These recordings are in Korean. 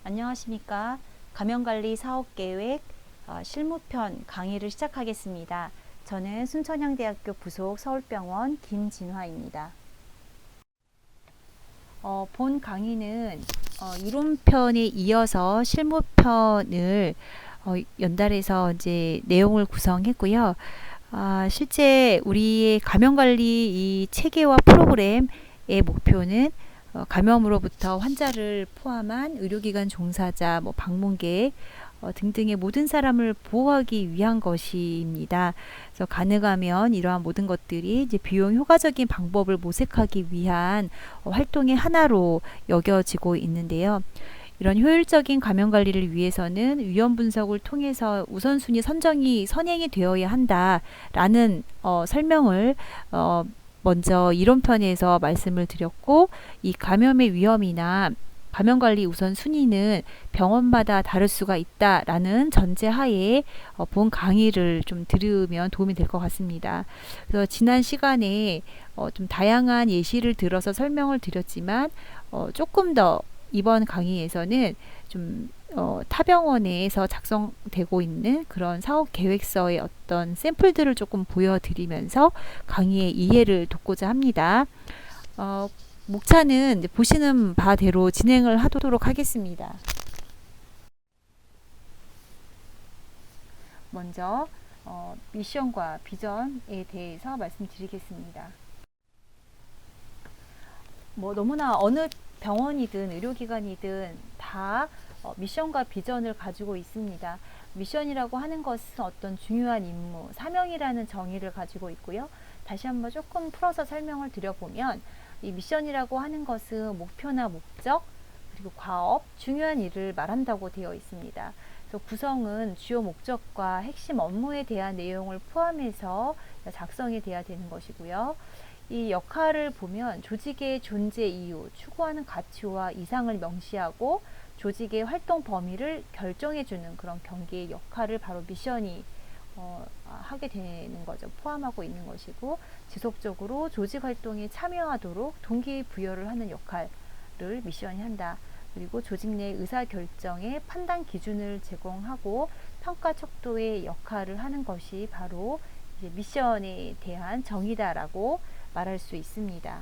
안녕하십니까. 감염관리 사업계획 실무편 강의를 시작하겠습니다. 저는 순천향대학교 부속 서울병원 김진화입니다. 본 강의는 이론편에 이어서 실무편을 연달아서 이제 내용을 구성했고요. 실제 우리의 감염관리 이 체계와 프로그램의 목표는 감염으로부터 환자를 포함한 의료기관 종사자, 방문객 등등의 모든 사람을 보호하기 위한 것입니다. 그래서 가능하면 이러한 모든 것들이 이제 비용 효과적인 방법을 모색하기 위한 활동의 하나로 여겨지고 있는데요. 이런 효율적인 감염 관리를 위해서는 위험 분석을 통해서 우선순위 선행이 되어야 한다라는 설명을 먼저 이론편에서 말씀을 드렸고, 이 감염의 위험이나 감염관리 우선순위는 병원마다 다를 수가 있다라는 전제하에 본 강의를 좀 들으면 도움이 될 것 같습니다. 그래서 지난 시간에 좀 다양한 예시를 들어서 설명을 드렸지만 조금 더 이번 강의에서는 좀 타병원에서 작성되고 있는 그런 사업 계획서의 어떤 샘플들을 조금 보여드리면서 강의의 이해를 돕고자 합니다. 목차는 보시는 바대로 진행을 하도록 하겠습니다. 먼저 미션과 비전에 대해서 말씀드리겠습니다. 너무나 어느 병원이든 의료기관이든 다 미션과 비전을 가지고 있습니다. 미션이라고 하는 것은 어떤 중요한 임무, 사명이라는 정의를 가지고 있고요. 다시 한번 조금 풀어서 설명을 드려보면, 이 미션이라고 하는 것은 목표나 목적, 그리고 과업, 중요한 일을 말한다고 되어 있습니다. 그래서 구성은 주요 목적과 핵심 업무에 대한 내용을 포함해서 작성이 돼야 되는 것이고요. 이 역할을 보면 조직의 존재 이유, 추구하는 가치와 이상을 명시하고 조직의 활동 범위를 결정해주는 그런 경계의 역할을 바로 미션이 하게 되는 거죠. 포함하고 있는 것이고, 지속적으로 조직 활동에 참여하도록 동기부여를 하는 역할을 미션이 한다. 그리고 조직 내 의사결정의 판단 기준을 제공하고 평가 척도의 역할을 하는 것이 바로 이제 미션에 대한 정의다라고 말할 수 있습니다.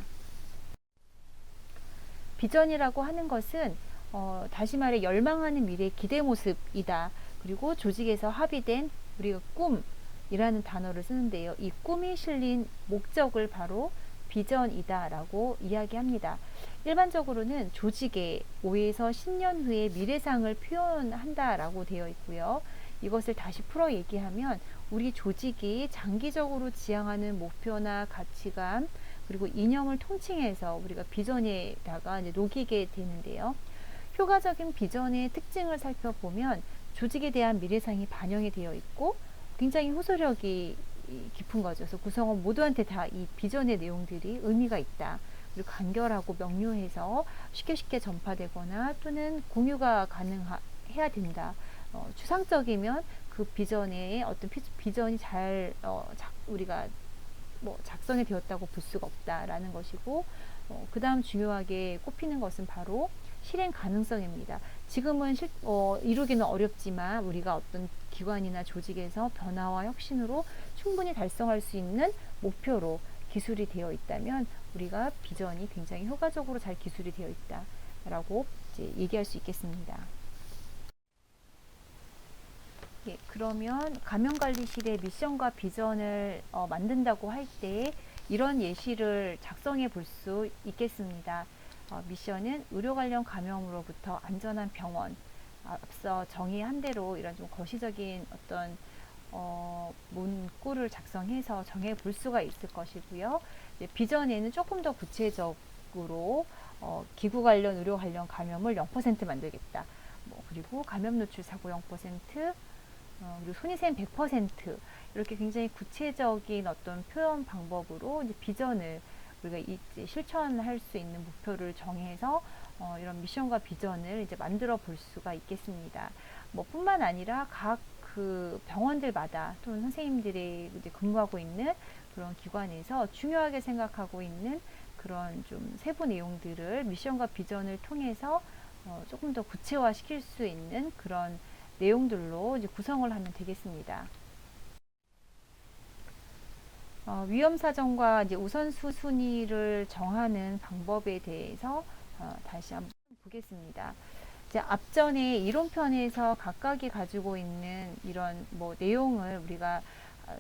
비전이라고 하는 것은 다시 말해 열망하는 미래의 기대 모습이다. 그리고 조직에서 합의된 우리가 꿈이라는 단어를 쓰는데요. 이 꿈이 실린 목적을 바로 비전이다 라고 이야기합니다. 일반적으로는 조직의 5에서 10년 후의 미래상을 표현한다 라고 되어 있고요. 이것을 다시 풀어 얘기하면 우리 조직이 장기적으로 지향하는 목표나 가치관, 그리고 이념을 통칭해서 우리가 비전에다가 이제 녹이게 되는데요. 효과적인 비전의 특징을 살펴보면 조직에 대한 미래상이 반영이 되어 있고 굉장히 호소력이 깊은 거죠. 그래서 구성원 모두한테 다 이 비전의 내용들이 의미가 있다. 그리고 간결하고 명료해서 쉽게 전파되거나 또는 공유가 가능해야 된다. 추상적이면 그 비전의 어떤 비전이 잘 우리가 작성이 되었다고 볼 수가 없다라는 것이고, 그 다음 중요하게 꼽히는 것은 바로 실행 가능성입니다. 지금은 이루기는 어렵지만 우리가 어떤 기관이나 조직에서 변화와 혁신으로 충분히 달성할 수 있는 목표로 기술이 되어 있다면 우리가 비전이 굉장히 효과적으로 잘 기술이 되어 있다라고 이제 얘기할 수 있겠습니다. 예, 그러면 감염관리실의 미션과 비전을 만든다고 할 때 이런 예시를 작성해 볼 수 있겠습니다. 미션은 의료 관련 감염으로부터 안전한 병원, 앞서 정의한 대로 이런 좀 거시적인 어떤 문구를 작성해서 정해 볼 수가 있을 것이고요. 비전에는 조금 더 구체적으로 기구 관련, 의료 관련 감염을 0% 만들겠다. 그리고 감염 노출 사고 0%, 그리고 손위생 100% 이렇게 굉장히 구체적인 어떤 표현 방법으로 이제 비전을 우리가 이제 실천할 수 있는 목표를 정해서 이런 미션과 비전을 이제 만들어 볼 수가 있겠습니다. 뭐 뿐만 아니라 각 그 병원들마다 또는 선생님들이 이제 근무하고 있는 그런 기관에서 중요하게 생각하고 있는 그런 좀 세부 내용들을 미션과 비전을 통해서 조금 더 구체화 시킬 수 있는 그런 내용들로 이제 구성을 하면 되겠습니다. 위험 사정과 이제 우선순위를 정하는 방법에 대해서 다시 한번 보겠습니다. 이제 앞전에 이론편에서 각각이 가지고 있는 이런 뭐 내용을 우리가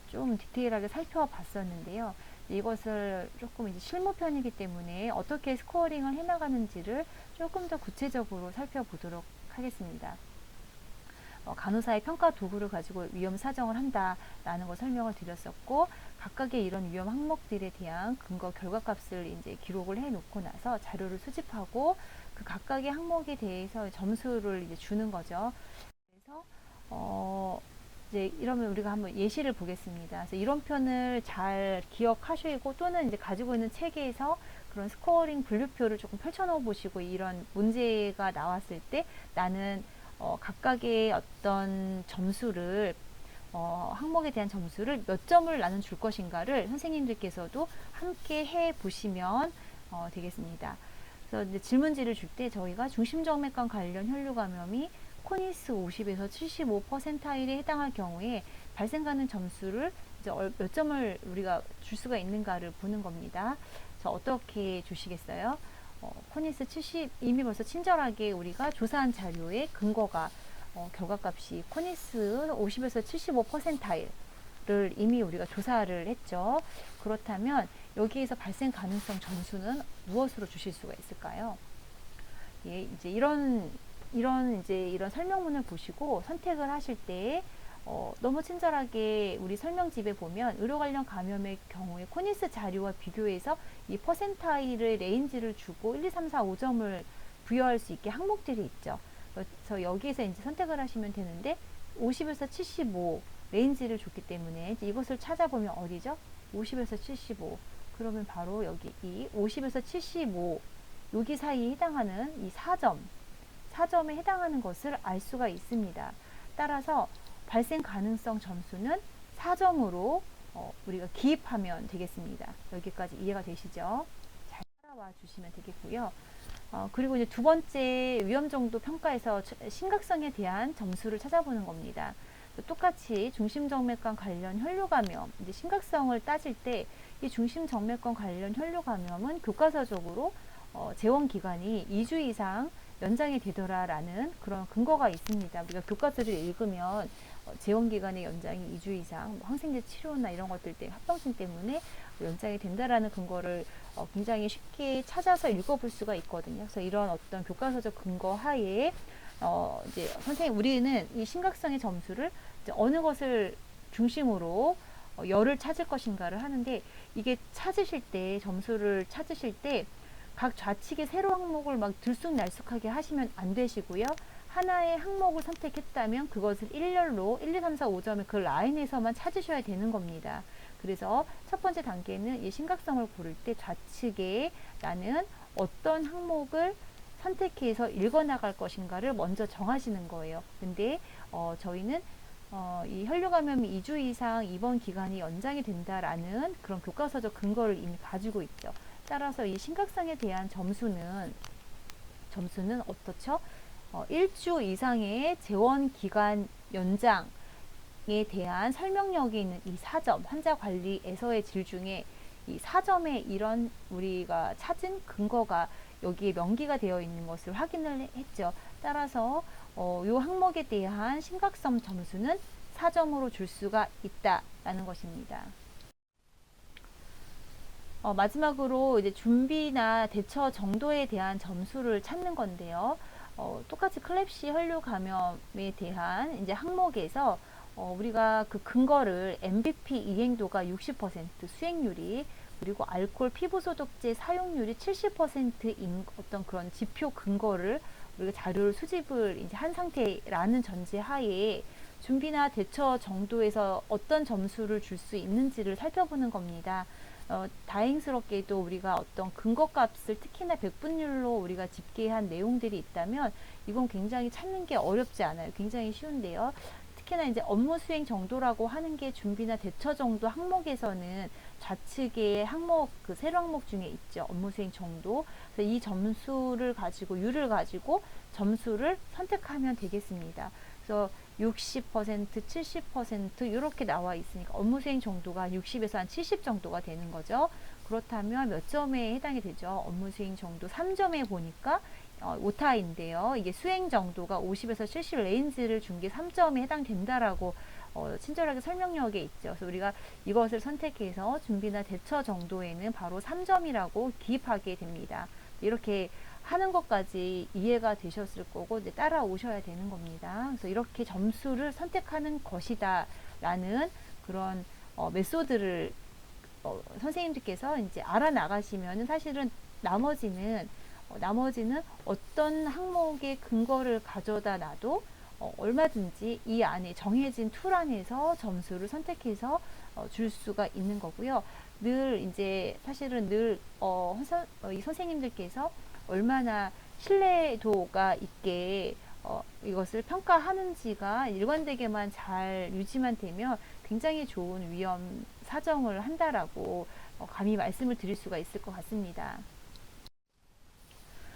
좀 디테일하게 살펴봤었는데요. 이것을 조금 이제 실무편이기 때문에 어떻게 스코어링을 해나가는지를 조금 더 구체적으로 살펴보도록 하겠습니다. 간호사의 평가 도구를 가지고 위험 사정을 한다라는 걸 설명을 드렸었고, 각각의 이런 위험 항목들에 대한 근거 결과값을 이제 기록을 해 놓고 나서 자료를 수집하고 그 각각의 항목에 대해서 점수를 이제 주는 거죠. 그래서 이제 이러면 우리가 한번 예시를 보겠습니다. 그래서 이론편을 잘 기억하시고 또는 이제 가지고 있는 책에서 그런 스코어링 분류표를 조금 펼쳐놓아 보시고 이런 문제가 나왔을 때 나는 각각의 어떤 점수를 항목에 대한 점수를 몇 점을 나는 줄 것인가를 선생님들께서도 함께 해 보시면 되겠습니다. 그래서 이제 질문지를 줄 때 저희가 중심정맥관 관련 혈류 감염이 코니스 50에서 75%에 해당할 경우에 발생하는 점수를 이제 몇 점을 우리가 줄 수가 있는가를 보는 겁니다. 그래서 어떻게 주시겠어요? 코니스 70 이미 벌써 친절하게 우리가 조사한 자료의 근거가 결과값이 코니스 50에서 75%를 이미 우리가 조사를 했죠. 그렇다면 여기에서 발생 가능성 점수는 무엇으로 주실 수가 있을까요? 예, 이제 이런 설명문을 보시고 선택을 하실 때 너무 친절하게 우리 설명집에 보면 의료 관련 감염의 경우에 코니스 자료와 비교해서 이 퍼센타일의 레인지를 주고 1, 2, 3, 4, 5점을 부여할 수 있게 항목들이 있죠. 그래서 여기에서 이제 선택을 하시면 되는데 50에서 75 레인지를 줬기 때문에 이것을 찾아보면 어디죠? 50에서 75. 그러면 바로 여기 이 50에서 75 여기 사이에 해당하는 이 4점에 해당하는 것을 알 수가 있습니다. 따라서 발생 가능성 점수는 4점으로 우리가 기입하면 되겠습니다. 여기까지 이해가 되시죠? 잘 따라와 주시면 되겠고요. 그리고 이제 두 번째 위험 정도 평가에서 심각성에 대한 점수를 찾아보는 겁니다. 똑같이 중심정맥관 관련 혈류 감염, 이제 심각성을 따질 때 이 중심정맥관 관련 혈류 감염은 교과서적으로 재원 기간이 2주 이상 연장이 되더라라는 그런 근거가 있습니다. 우리가 교과서를 읽으면 재원 기간의 연장이 2주 이상, 항생제 치료나 이런 것들 때 합병증 때문에 연장이 된다라는 근거를 굉장히 쉽게 찾아서 읽어볼 수가 있거든요. 그래서 이런 어떤 교과서적 근거 하에 이제 선생님 우리는 이 심각성의 점수를 이제 어느 것을 중심으로 열을 찾을 것인가를 하는데 이게 찾으실 때 점수를 찾으실 때 각 좌측의 세로 항목을 막 들쑥날쑥하게 하시면 안 되시고요. 하나의 항목을 선택했다면 그것을 일렬로 1, 2, 3, 4, 5점의 그 라인에서만 찾으셔야 되는 겁니다. 그래서 첫 번째 단계는 이 심각성을 고를 때 좌측에 나는 어떤 항목을 선택해서 읽어나갈 것인가를 먼저 정하시는 거예요. 근데 저희는 이 혈류 감염이 2주 이상 입원 기간이 연장이 된다라는 그런 교과서적 근거를 이미 가지고 있죠. 따라서 이 심각성에 대한 점수는 어떻죠? 1주 이상의 재원 기간 연장에 대한 설명력이 있는 이 4점, 환자 관리에서의 질 중에 이 4점의 이런 우리가 찾은 근거가 여기에 명기가 되어 있는 것을 확인을 했죠. 따라서 이 항목에 대한 심각성 점수는 4점으로 줄 수가 있다라는 것입니다. 마지막으로 이제 준비나 대처 정도에 대한 점수를 찾는 건데요. 똑같이 클랩시 혈류 감염에 대한 이제 항목에서 우리가 그 근거를 MVP 이행도가 60%, 수행률이 그리고 알코올 피부 소독제 사용률이 70%인 어떤 그런 지표 근거를 우리가 자료를 수집을 이제 한 상태라는 전제 하에 준비나 대처 정도에서 어떤 점수를 줄 수 있는지를 살펴보는 겁니다. 다행스럽게도 우리가 어떤 근거값을 특히나 백분율로 우리가 집계한 내용들이 있다면 이건 굉장히 찾는 게 어렵지 않아요. 굉장히 쉬운데요. 특히나 이제 업무 수행 정도라고 하는 게 준비나 대처 정도 항목에서는 좌측에 항목, 그 세로 항목 중에 있죠. 업무 수행 정도. 그래서 이 점수를 가지고, 유를 가지고 점수를 선택하면 되겠습니다. 그래서 60%, 70% 이렇게 나와 있으니까 업무 수행 정도가 60에서 한 70 정도가 되는 거죠. 그렇다면 몇 점에 해당이 되죠? 업무 수행 정도 3점에 보니까 오타인데요. 이게 수행 정도가 50에서 70 레인지를 준 게 3점에 해당된다라고 친절하게 설명력에 있죠. 그래서 우리가 이것을 선택해서 준비나 대처 정도에는 바로 3점이라고 기입하게 됩니다. 이렇게 하는 것까지 이해가 되셨을 거고 이제 따라오셔야 되는 겁니다. 그래서 이렇게 점수를 선택하는 것이다 라는 그런 메소드를 선생님들께서 이제 알아나가시면은 사실은 나머지는 어떤 항목의 근거를 가져다 놔도 얼마든지 이 안에 정해진 툴 안에서 점수를 선택해서 줄 수가 있는 거고요. 늘 이제 사실은 늘 이 선생님들께서 얼마나 신뢰도가 있게 이것을 평가하는지가 일관되게만 잘 유지만 되면 굉장히 좋은 위험 사정을 한다라고 감히 말씀을 드릴 수가 있을 것 같습니다.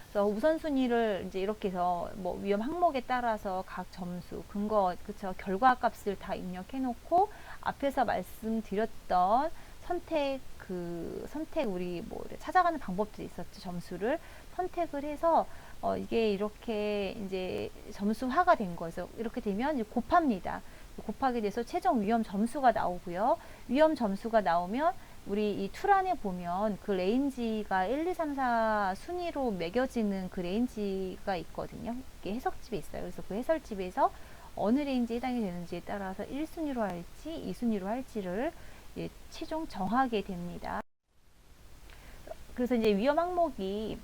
그래서 우선순위를 이제 이렇게 해서 뭐 위험 항목에 따라서 각 점수, 근거, 그쵸, 결과 값을 다 입력해 놓고 앞에서 말씀드렸던 선택 우리 뭐 찾아가는 방법들이 있었죠. 점수를 선택을 해서 이게 이렇게 이제 점수화가 된 거죠. 이렇게 되면 이제 곱합니다. 곱하게 돼서 최종 위험 점수가 나오고요. 위험 점수가 나오면 우리 이 툴 안에 보면 그 레인지가 1, 2, 3, 4 순위로 매겨지는 그 레인지가 있거든요. 이게 해석집에 있어요. 그래서 그 해설집에서 어느 레인지에 해당이 되는지에 따라서 1순위로 할지 2순위로 할지를 최종 정하게 됩니다. 그래서 이제 위험 항목이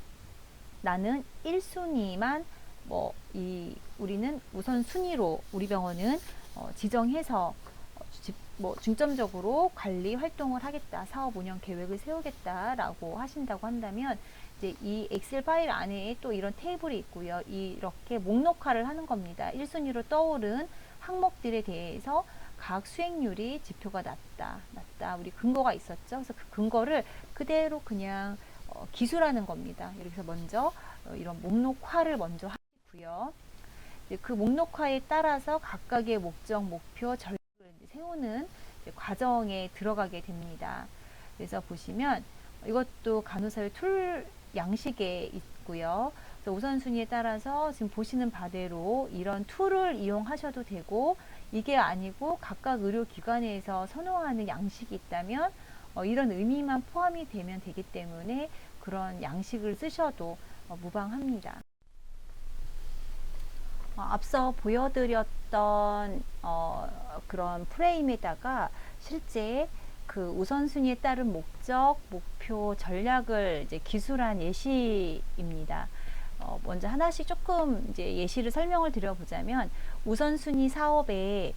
나는 1순위만 우리는 우선 순위로 우리 병원은 지정해서 중점적으로 관리 활동을 하겠다, 사업 운영 계획을 세우겠다라고 하신다고 한다면 이제 이 엑셀 파일 안에 또 이런 테이블이 있고요. 이렇게 목록화를 하는 겁니다. 1순위로 떠오른 항목들에 대해서 각 수행률이 지표가 낮다. 우리 근거가 있었죠. 그래서 그 근거를 그대로 그냥 기술하는 겁니다. 이렇게 해서 먼저 이런 목록화를 먼저 하고요. 그 목록화에 따라서 각각의 목적, 목표, 전략을 세우는 과정에 들어가게 됩니다. 그래서 보시면 이것도 간호사의 툴 양식에 있고요. 그래서 우선순위에 따라서 지금 보시는 바대로 이런 툴을 이용하셔도 되고 이게 아니고 각각 의료기관에서 선호하는 양식이 있다면 이런 의미만 포함이 되면 되기 때문에 그런 양식을 쓰셔도 무방합니다. 앞서 보여드렸던 그런 프레임에다가 실제 그 우선순위에 따른 목적, 목표, 전략을 이제 기술한 예시입니다. 먼저 하나씩 조금 이제 예시를 설명을 드려보자면 우선순위 사업에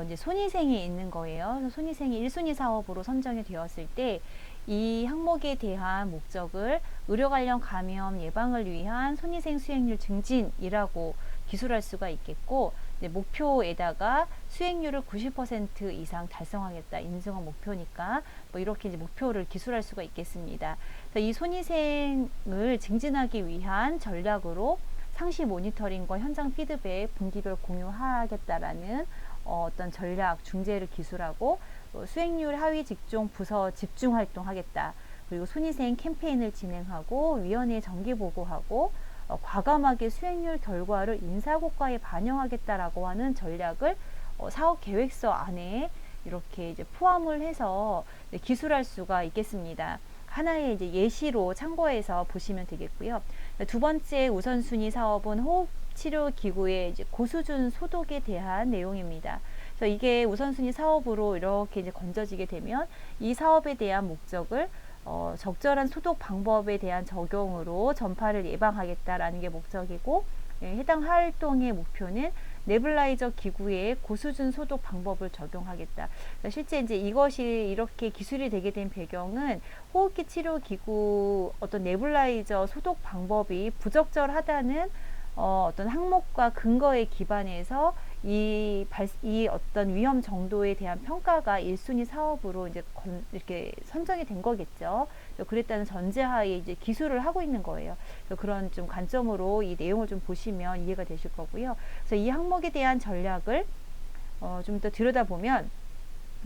이제 손위생이 있는 거예요. 그래서 손위생이 1순위 사업으로 선정이 되었을 때 이 항목에 대한 목적을 의료 관련 감염 예방을 위한 손위생 수행률 증진이라고 기술할 수가 있겠고 이제 목표에다가 수행률을 90% 이상 달성하겠다 인증한 목표니까 뭐 이렇게 이제 목표를 기술할 수가 있겠습니다. 그래서 이 손위생을 증진하기 위한 전략으로 상시 모니터링과 현장 피드백 분기별 공유하겠다라는 어떤 전략 중재를 기술하고 수행률 하위 직종 부서 집중 활동하겠다. 그리고 손위생 캠페인을 진행하고 위원회에 정기 보고하고 과감하게 수행률 결과를 인사고과에 반영하겠다라고 하는 전략을 사업 계획서 안에 이렇게 이제 포함을 해서 기술할 수가 있겠습니다. 하나의 이제 예시로 참고해서 보시면 되겠고요. 두 번째 우선순위 사업은 호흡치료기구의 이제 고수준 소독에 대한 내용입니다. 그래서 이게 우선순위 사업으로 이렇게 이제 건져지게 되면 이 사업에 대한 목적을 적절한 소독 방법에 대한 적용으로 전파를 예방하겠다라는 게 목적이고 해당 활동의 목표는 네블라이저 기구의 고수준 소독 방법을 적용하겠다. 그러니까 실제 이제 이것이 이렇게 기술이 되게 된 배경은 호흡기 치료 기구 어떤 네블라이저 소독 방법이 부적절하다는 어떤 항목과 근거에 기반해서 이 어떤 위험 정도에 대한 평가가 1순위 사업으로 이제 이렇게 선정이 된 거겠죠. 그랬다는 전제하에 이제 기술을 하고 있는 거예요. 그런 좀 관점으로 이 내용을 좀 보시면 이해가 되실 거고요. 그래서 이 항목에 대한 전략을 좀 더 들여다보면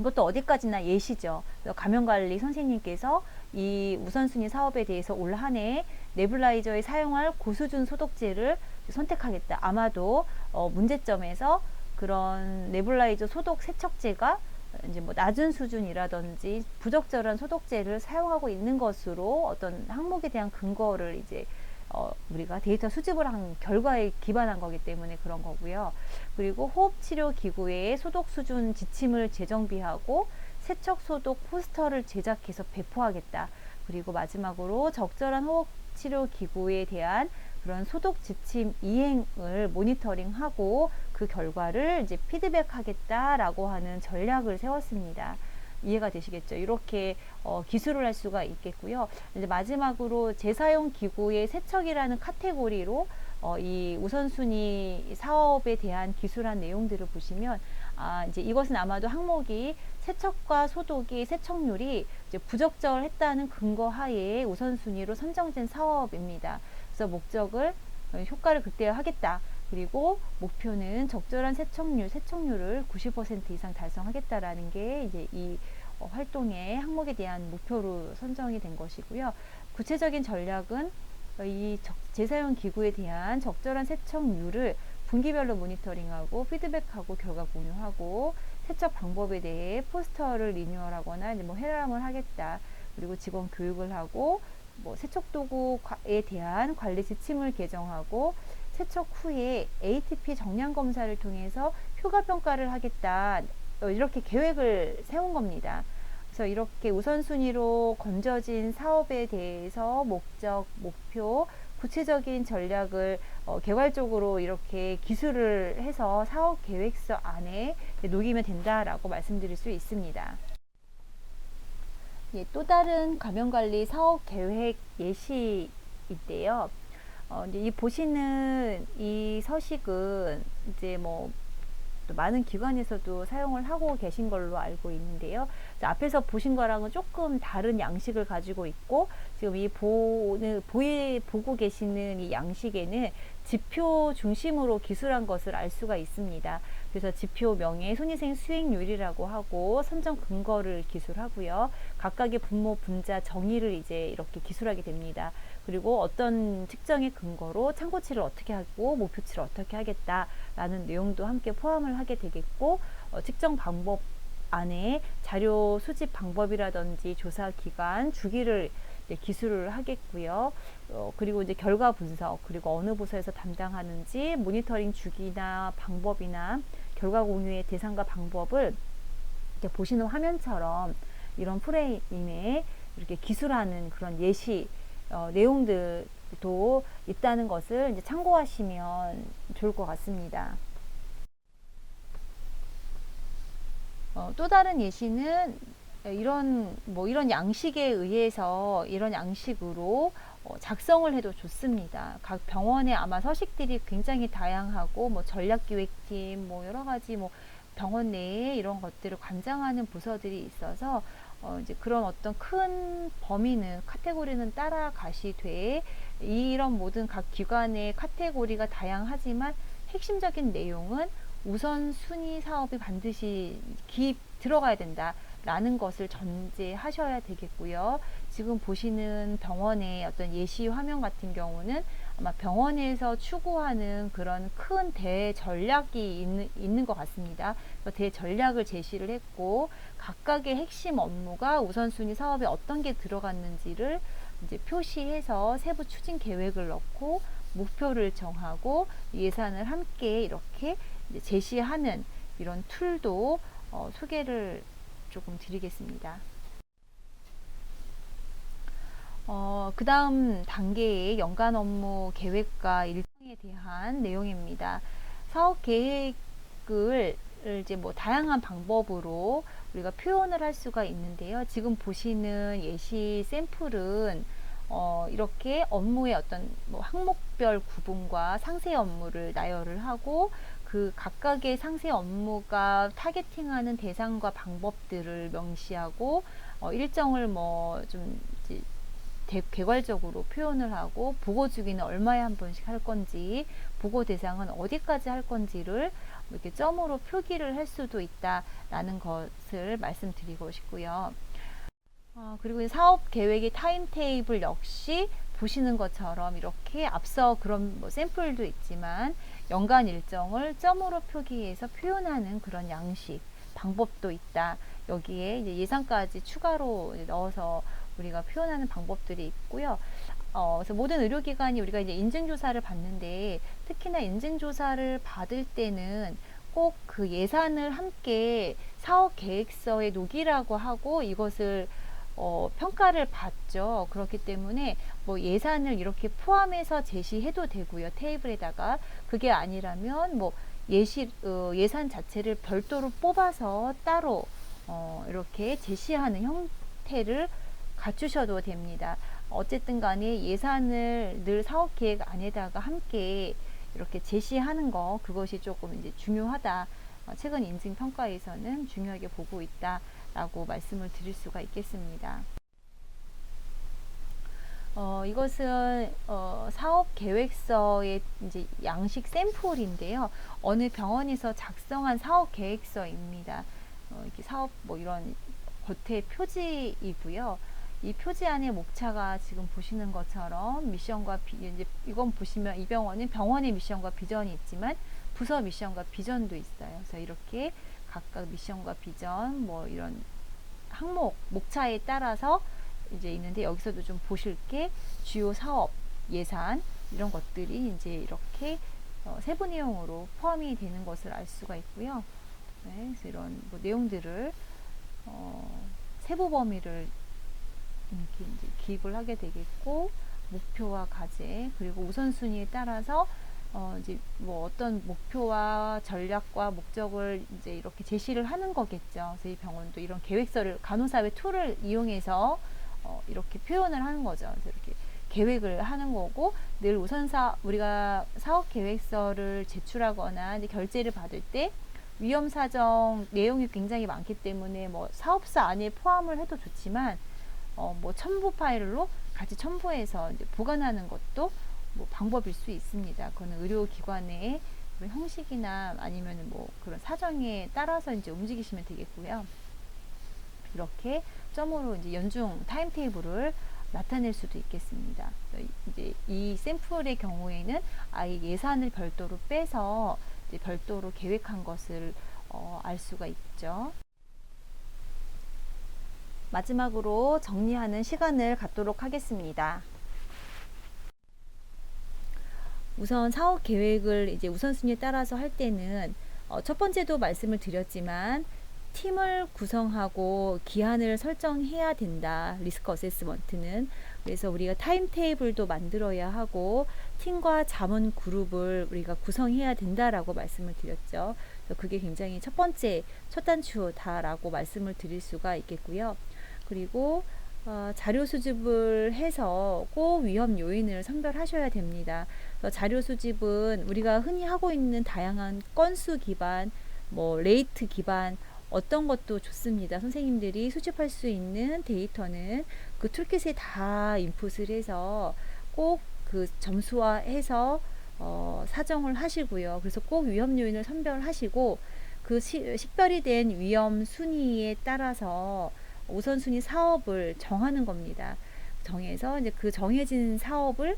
이것도 어디까지나 예시죠. 감염관리 선생님께서 이 우선순위 사업에 대해서 올 한 해 네블라이저에 사용할 고수준 소독제를 선택하겠다. 아마도 문제점에서 그런 네블라이저 소독 세척제가 이제 뭐 낮은 수준이라든지 부적절한 소독제를 사용하고 있는 것으로 어떤 항목에 대한 근거를 이제 우리가 데이터 수집을 한 결과에 기반한 거기 때문에 그런 거고요. 그리고 호흡치료 기구의 소독 수준 지침을 재정비하고 세척 소독 포스터를 제작해서 배포하겠다. 그리고 마지막으로 적절한 호흡치료 기구에 대한 그런 소독 지침 이행을 모니터링하고 그 결과를 이제 피드백하겠다라고 하는 전략을 세웠습니다. 이해가 되시겠죠? 이렇게 기술을 할 수가 있겠고요. 이제 마지막으로 재사용 기구의 세척이라는 카테고리로 이 우선순위 사업에 대한 기술한 내용들을 보시면 이제 이것은 아마도 항목이 세척과 소독의 세척률이 이제 부적절했다는 근거 하에 우선순위로 선정된 사업입니다. 그래서 목적을 효과를 극대화하겠다. 그리고 목표는 적절한 세척률을 90% 이상 달성하겠다라는 게 이제 이 활동의 항목에 대한 목표로 선정이 된 것이고요. 구체적인 전략은 이 재사용 기구에 대한 적절한 세척률을 분기별로 모니터링하고 피드백하고 결과 공유하고 세척 방법에 대해 포스터를 리뉴얼하거나 뭐 회람을 하겠다. 그리고 직원 교육을 하고 뭐 세척 도구에 대한 관리 지침을 개정하고 세척 후에 ATP 정량 검사를 통해서 효과 평가를 하겠다. 이렇게 계획을 세운 겁니다. 그래서 이렇게 우선순위로 건져진 사업에 대해서 목적, 목표, 구체적인 전략을 개괄적으로 이렇게 기술을 해서 사업 계획서 안에 녹이면 된다라고 말씀드릴 수 있습니다. 예, 또 다른 감염관리 사업 계획 예시인데요. 이제 이 보시는 이 서식은 이제 뭐 또 많은 기관에서도 사용을 하고 계신 걸로 알고 있는데요. 앞에서 보신 거랑은 조금 다른 양식을 가지고 있고 지금 이 보고 계시는 이 양식에는 지표 중심으로 기술한 것을 알 수가 있습니다. 그래서 지표명에 손위생 수익률이라고 하고 선정 근거를 기술하고요. 각각의 분모 분자 정의를 이제 이렇게 기술하게 됩니다. 그리고 어떤 특정의 근거로 참고치를 어떻게 하고 목표치를 어떻게 하겠다라는 내용도 함께 포함을 하게 되겠고 측정 방법 안에 자료 수집 방법이라든지 조사 기간 주기를 기술을 하겠고요. 그리고 이제 결과 분석 그리고 어느 부서에서 담당하는지 모니터링 주기나 방법이나 결과 공유의 대상과 방법을 이렇게 보시는 화면처럼 이런 프레임에 이렇게 기술하는 그런 예시 내용들도 있다는 것을 이제 참고하시면 좋을 것 같습니다. 또 다른 예시는 이런 양식에 의해서 이런 양식으로 작성을 해도 좋습니다. 각 병원에 아마 서식들이 굉장히 다양하고 뭐 전략기획팀 뭐 여러 가지 뭐 병원 내에 이런 것들을 관장하는 부서들이 있어서 이제 그런 어떤 큰 범위는 카테고리는 따라가시되 이런 모든 각 기관의 카테고리가 다양하지만 핵심적인 내용은 우선순위 사업이 반드시 들어가야 된다라는 것을 전제하셔야 되겠고요. 지금 보시는 병원의 어떤 예시 화면 같은 경우는 아마 병원에서 추구하는 그런 큰 대전략이 있는 것 같습니다. 대전략을 제시를 했고 각각의 핵심 업무가 우선순위 사업에 어떤 게 들어갔는지를 이제 표시해서 세부 추진 계획을 넣고 목표를 정하고 예산을 함께 이렇게 제시하는 이런 툴도 소개를 조금 드리겠습니다. 그 다음 단계의 연간 업무 계획과 일정에 대한 내용입니다. 사업 계획을 이제 뭐 다양한 방법으로 우리가 표현을 할 수가 있는데요. 지금 보시는 예시 샘플은 이렇게 업무의 어떤 뭐 항목별 구분과 상세 업무를 나열을 하고 그 각각의 상세 업무가 타겟팅하는 대상과 방법들을 명시하고 일정을 뭐 좀 개괄적으로 표현을 하고 보고 주기는 얼마에 한 번씩 할 건지 보고 대상은 어디까지 할 건지를 이렇게 점으로 표기를 할 수도 있다라는 것을 말씀드리고 싶고요. 그리고 사업 계획의 타임테이블 역시 보시는 것처럼 이렇게 앞서 그런 뭐 샘플도 있지만 연간 일정을 점으로 표기해서 표현하는 그런 양식 방법도 있다. 여기에 이제 예산까지 추가로 넣어서 우리가 표현하는 방법들이 있고요. 그래서 모든 의료기관이 우리가 이제 인증조사를 받는데 특히나 인증조사를 받을 때는 꼭 그 예산을 함께 사업 계획서에 녹이라고 하고 이것을 평가를 받죠. 그렇기 때문에 뭐 예산을 이렇게 포함해서 제시해도 되고요. 테이블에다가 그게 아니라면 뭐 예산 자체를 별도로 뽑아서 따로 이렇게 제시하는 형태를 갖추셔도 됩니다. 어쨌든 간에 예산을 늘 사업 계획 안에다가 함께 이렇게 제시하는 거 그것이 조금 이제 중요하다. 최근 인증 평가에서는 중요하게 보고 있다라고 말씀을 드릴 수가 있겠습니다. 이것은 사업 계획서의 이제 양식 샘플인데요. 어느 병원에서 작성한 사업 계획서입니다. 이렇게 사업 뭐 이런 겉에 표지이고요. 이 표지 안에 목차가 지금 보시는 것처럼 미션과 이제 이건 보시면 이 병원은 병원의 미션과 비전이 있지만 부서 미션과 비전도 있어요. 그래서 이렇게 각각 미션과 비전 뭐 이런 항목 목차에 따라서 이제 있는데 여기서도 좀 보실 게 주요 사업 예산 이런 것들이 이제 이렇게 세부 내용으로 포함이 되는 것을 알 수가 있고요. 네, 그래서 이런 뭐 내용들을 세부 범위를 이렇게 이제 기입을 하게 되겠고 목표와 과제 그리고 우선순위에 따라서 이제 뭐 어떤 목표와 전략과 목적을 이제 이렇게 제시를 하는 거겠죠. 그래서 이 병원도 이런 계획서를 간호사의 툴을 이용해서 이렇게 표현을 하는 거죠. 그래서 이렇게 계획을 하는 거고 늘 우선사 우리가 사업 계획서를 제출하거나 이제 결제를 받을 때 위험 사정 내용이 굉장히 많기 때문에 뭐 사업사 안에 포함을 해도 좋지만 뭐 첨부 파일로 같이 첨부해서 이제 보관하는 것도 뭐 방법일 수 있습니다. 그거는 의료기관의 형식이나 아니면 뭐 그런 사정에 따라서 이제 움직이시면 되겠고요. 이렇게 점으로 이제 연중 타임테이블을 나타낼 수도 있겠습니다. 이제 이 샘플의 경우에는 아예 예산을 별도로 빼서 이제 별도로 계획한 것을 알 수가 있죠. 마지막으로 정리하는 시간을 갖도록 하겠습니다. 우선 사업 계획을 이제 우선순위에 따라서 할 때는 첫 번째도 말씀을 드렸지만 팀을 구성하고 기한을 설정해야 된다. 리스크 어세스먼트는. 그래서 우리가 타임테이블도 만들어야 하고 팀과 자문 그룹을 우리가 구성해야 된다라고 말씀을 드렸죠. 그래서 그게 굉장히 첫 번째 첫 단추다라고 말씀을 드릴 수가 있겠고요. 그리고 자료 수집을 해서 꼭 위험 요인을 선별하셔야 됩니다. 자료 수집은 우리가 흔히 하고 있는 다양한 건수 기반, 뭐 레이트 기반 어떤 것도 좋습니다. 선생님들이 수집할 수 있는 데이터는 그 툴킷에 다 인풋을 해서 꼭 그 점수화해서 사정을 하시고요. 그래서 꼭 위험 요인을 선별하시고 그 식별이 된 위험 순위에 따라서 우선순위 사업을 정하는 겁니다. 정해서 이제 그 정해진 사업을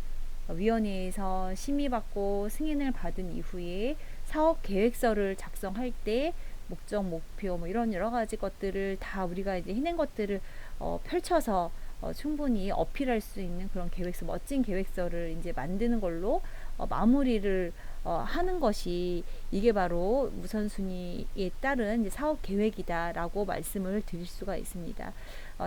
위원회에서 심의받고 승인을 받은 이후에 사업 계획서를 작성할 때 목적, 목표 뭐 이런 여러 가지 것들을 다 우리가 이제 해낸 것들을 펼쳐서 충분히 어필할 수 있는 그런 계획서, 멋진 계획서를 이제 만드는 걸로 마무리를 하는 것이, 이게 바로 우선순위에 따른 이제 사업 계획이다라고 말씀을 드릴 수가 있습니다.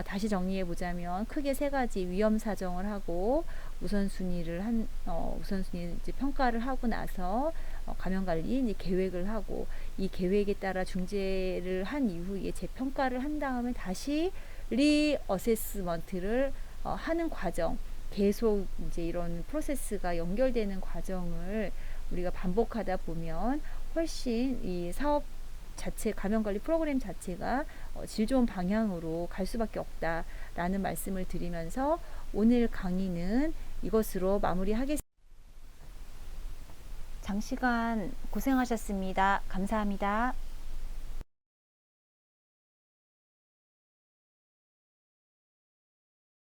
다시 정리해 보자면 크게 세 가지 위험 사정을 하고 우선순위 이제 평가를 하고 나서 감염관리 이제 계획을 하고, 이 계획에 따라 중재를 한 이후에 재평가를 한 다음에 다시 리어세스먼트를 하는 과정, 계속 이제 이런 프로세스가 연결되는 과정을 우리가 반복하다 보면 훨씬 이 사업 자체, 감염관리 프로그램 자체가 질 좋은 방향으로 갈 수밖에 없다라는 말씀을 드리면서 오늘 강의는 이것으로 마무리하겠습니다. 장시간 고생하셨습니다. 감사합니다.